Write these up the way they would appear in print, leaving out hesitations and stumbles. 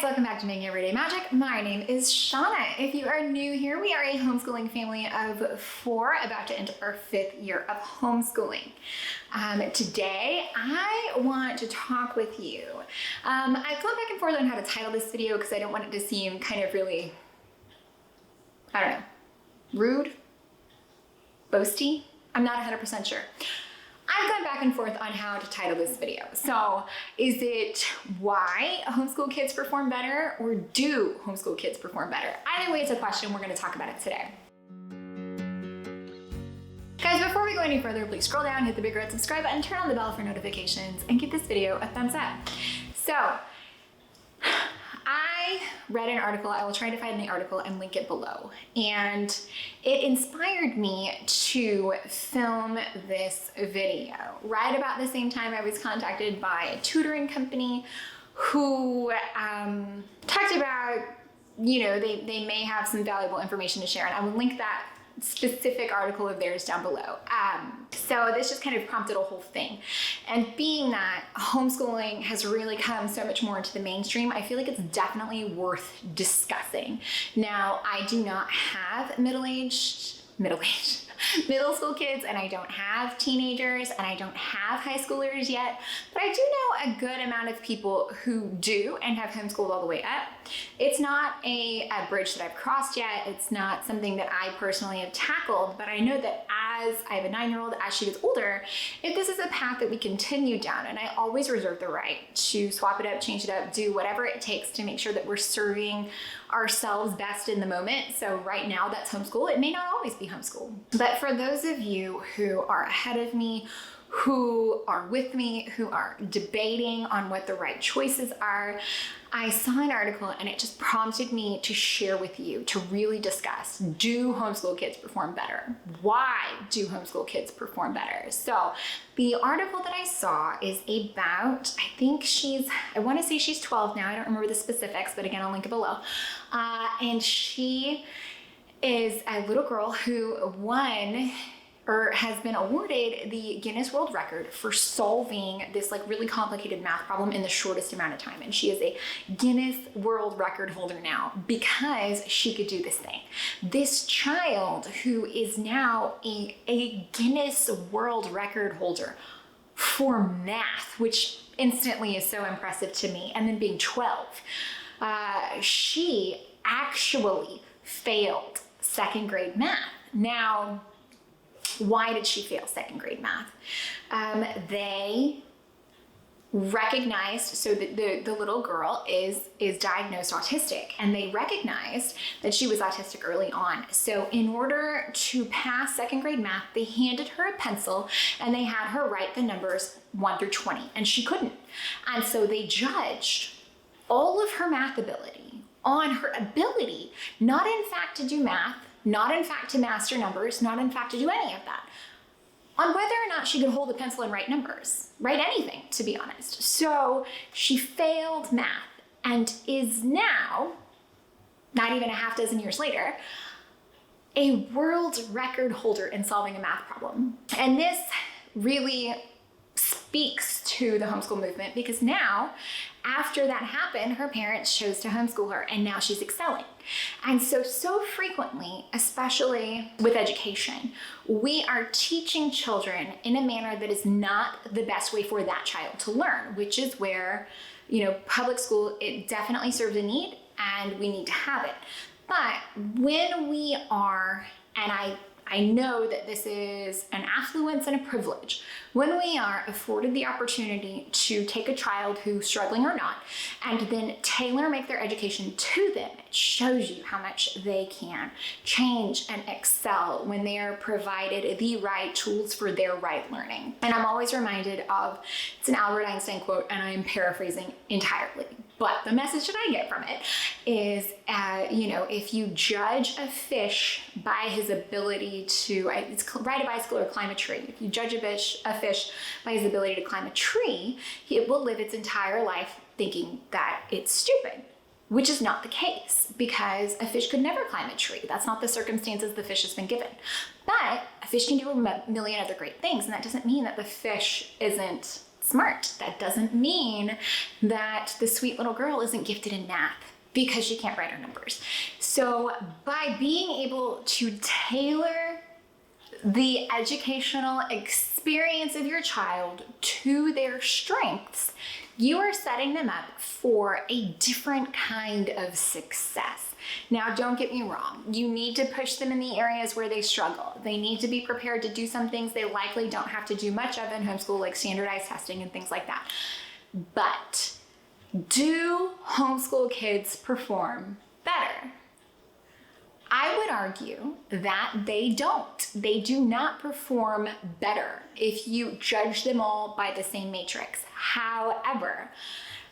guys, welcome back to Making Everyday Magic. My name is Shauna. If you are new here, we are a homeschooling family of 4 about to enter our 5th year of homeschooling. Today, I want to talk with you. I've gone back and forth on how to title this video because I don't want it to seem kind of really, I don't know, rude, boasty. I'm not 100% sure. I've gone back and forth on how to title this video. So is it why homeschool kids perform better, or do homeschool kids perform better? Either way, it's a question. We're going to talk about it today. Guys, before we go any further, please scroll down, hit the big red subscribe button, turn on the bell for notifications, and give this video a thumbs up. So I read an article. I will try to find the article and link it below. And it inspired me to film this video. Right about the same time, I was contacted by a tutoring company who talked about, you know, they may have some valuable information to share. And I will link that specific article of theirs down below. So this just kind of prompted a whole thing. And being that homeschooling has really come so much more into the mainstream, I feel like it's definitely worth discussing. Now, I do not have middle school kids, and I don't have teenagers, and I don't have high schoolers yet, but I do know a good amount of people who do and have homeschooled all the way up. It's not a bridge that I've crossed yet. It's not something that I personally have tackled, but I know that as I have a 9-year-old, as she gets older, if this is a path that we continue down, and I always reserve the right to swap it up, change it up, do whatever it takes to make sure that we're serving ourselves best in the moment. So right now that's homeschool. It may not always be homeschool. But for those of you who are ahead of me, who are with me, who are debating on what the right choices are, I saw an article and it just prompted me to share with you, to really discuss, do homeschool kids perform better? Why do homeschool kids perform better? So the article that I saw is about, I want to say she's 12 now. I don't remember the specifics, but again, I'll link it below. And she is a little girl who has been awarded the Guinness World Record for solving this like really complicated math problem in the shortest amount of time. And she is a Guinness World Record holder now because she could do this thing. This child who is now a Guinness World Record holder for math, which instantly is so impressive to me, and then being 12, she actually failed 2nd grade math. Now, why did she fail 2nd grade math? They recognized, so the little girl is diagnosed autistic, and they recognized that she was autistic early on. So in order to pass 2nd grade math, they handed her a pencil and they had her write the numbers 1 through 20, and she couldn't. And so they judged all of her math ability on her ability, not in fact to do math, not in fact to master numbers, not in fact to do any of that, on whether or not she could hold a pencil and write numbers, write anything, to be honest. So she failed math and is now, not even a half dozen years later, a world record holder in solving a math problem. And this really speaks to the homeschool movement, because now, after that happened, her parents chose to homeschool her, and now she's excelling. And so frequently, especially with education, we are teaching children in a manner that is not the best way for that child to learn, which is where, you know, public school, it definitely serves a need, and we need to have it. But when we are, and I know that this is an affluence and a privilege, when we are afforded the opportunity to take a child who's struggling or not, and then make their education to them, it shows you how much they can change and excel when they are provided the right tools for their right learning. And I'm always reminded of, it's an Albert Einstein quote, and I am paraphrasing entirely, but the message that I get from it is, if you judge a fish by his ability to ride a bicycle or climb a tree, if you judge a fish by his ability to climb a tree, it will live its entire life thinking that it's stupid, which is not the case, because a fish could never climb a tree. That's not the circumstances the fish has been given. But a fish can do a million other great things, and that doesn't mean that the fish isn't smart. That doesn't mean that the sweet little girl isn't gifted in math because she can't write her numbers. So by being able to tailor the educational experience of your child to their strengths, you are setting them up for a different kind of success. Now, don't get me wrong. You need to push them in the areas where they struggle. They need to be prepared to do some things they likely don't have to do much of in homeschool, like standardized testing and things like that. But do homeschool kids perform better? I would argue that they don't. They do not perform better if you judge them all by the same matrix. However,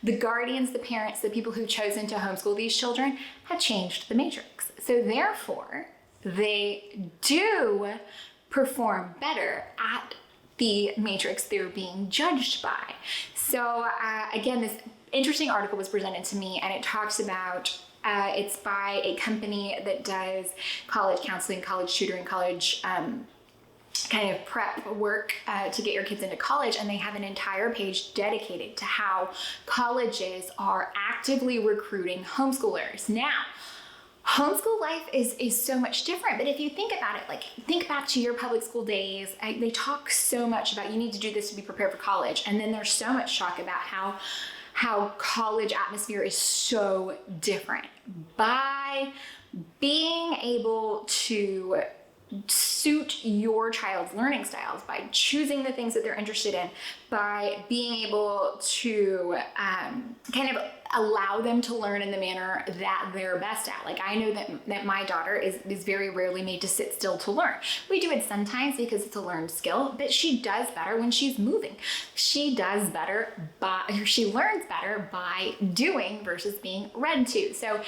the guardians, the parents, the people who've chosen to homeschool these children have changed the matrix. So therefore, they do perform better at the matrix they're being judged by. So again, this interesting article was presented to me, and it talks about it's by a company that does college counseling, college tutoring, college kind of prep work to get your kids into college, and they have an entire page dedicated to how colleges are actively recruiting homeschoolers. Now, homeschool life is so much different, but if you think about it, like think back to your public school days, they talk so much about you need to do this to be prepared for college, and then there's so much talk about how college atmosphere is so different. By being able to suit your child's learning styles, by choosing the things that they're interested in, by being able to kind of allow them to learn in the manner that they're best at. Like I know that my daughter is very rarely made to sit still to learn. We do it sometimes because it's a learned skill, but she does better when she's moving. She learns better by doing versus being read to. So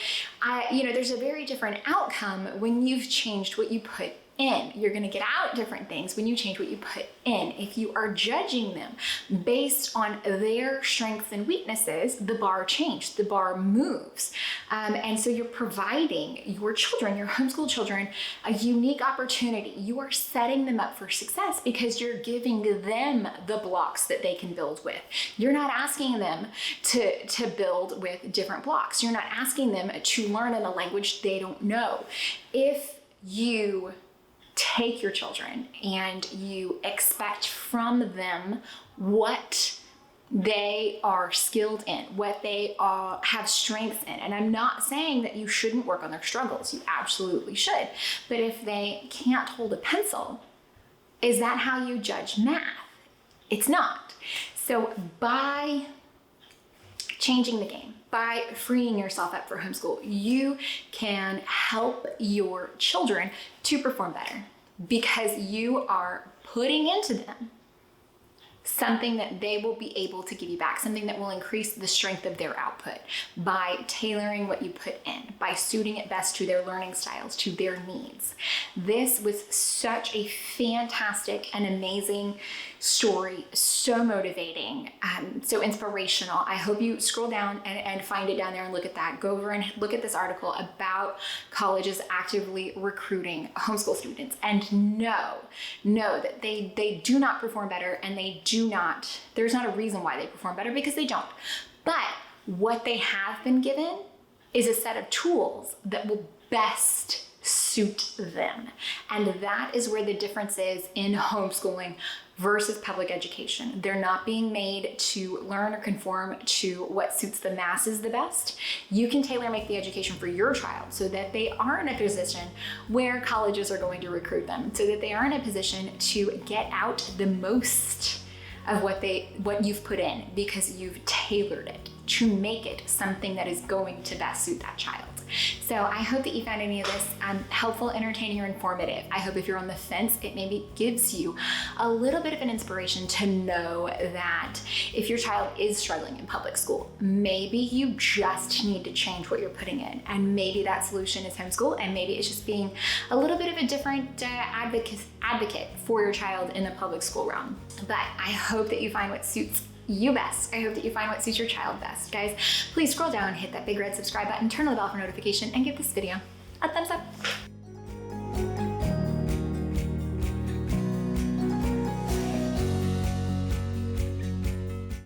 there's a very different outcome when you've changed what you put in. You're going to get out different things when you change what you put in. If you are judging them based on their strengths and weaknesses, the bar changes, the bar moves. And so you're providing your children, your homeschool children, a unique opportunity. You are setting them up for success because you're giving them the blocks that they can build with. You're not asking them to build with different blocks. You're not asking them to learn in a language they don't know. If you take your children and you expect from them what they are skilled in, what they have strengths in. And I'm not saying that you shouldn't work on their struggles. You absolutely should. But if they can't hold a pencil, is that how you judge math? It's not. So by changing the game, by freeing yourself up for homeschool, you can help your children to perform better because you are putting into them something that they will be able to give you back, something that will increase the strength of their output by tailoring what you put in, by suiting it best to their learning styles, to their needs. This was such a fantastic and amazing story, so motivating, so inspirational. I hope you scroll down and find it down there and look at that. Go over and look at this article about colleges actively recruiting homeschool students, and know that they do not perform better, and there's not a reason why they perform better, because they don't. But what they have been given is a set of tools that will best suit them. And that is where the difference is in homeschooling versus public education. They're not being made to learn or conform to what suits the masses the best. You can tailor-make the education for your child so that they are in a position where colleges are going to recruit them, so that they are in a position to get out the most of what you've put in, because you've tailored it to make it something that is going to best suit that child. So I hope that you found any of this helpful, entertaining, or informative. I hope if you're on the fence, it maybe gives you a little bit of an inspiration to know that if your child is struggling in public school, maybe you just need to change what you're putting in. And maybe that solution is homeschool, and maybe it's just being a little bit of a different advocate for your child in the public school realm. But I hope that you find what suits you best. I hope that you find what suits your child best. Guys, please scroll down, hit that big red subscribe button, turn on the bell for notification, and give this video a thumbs up.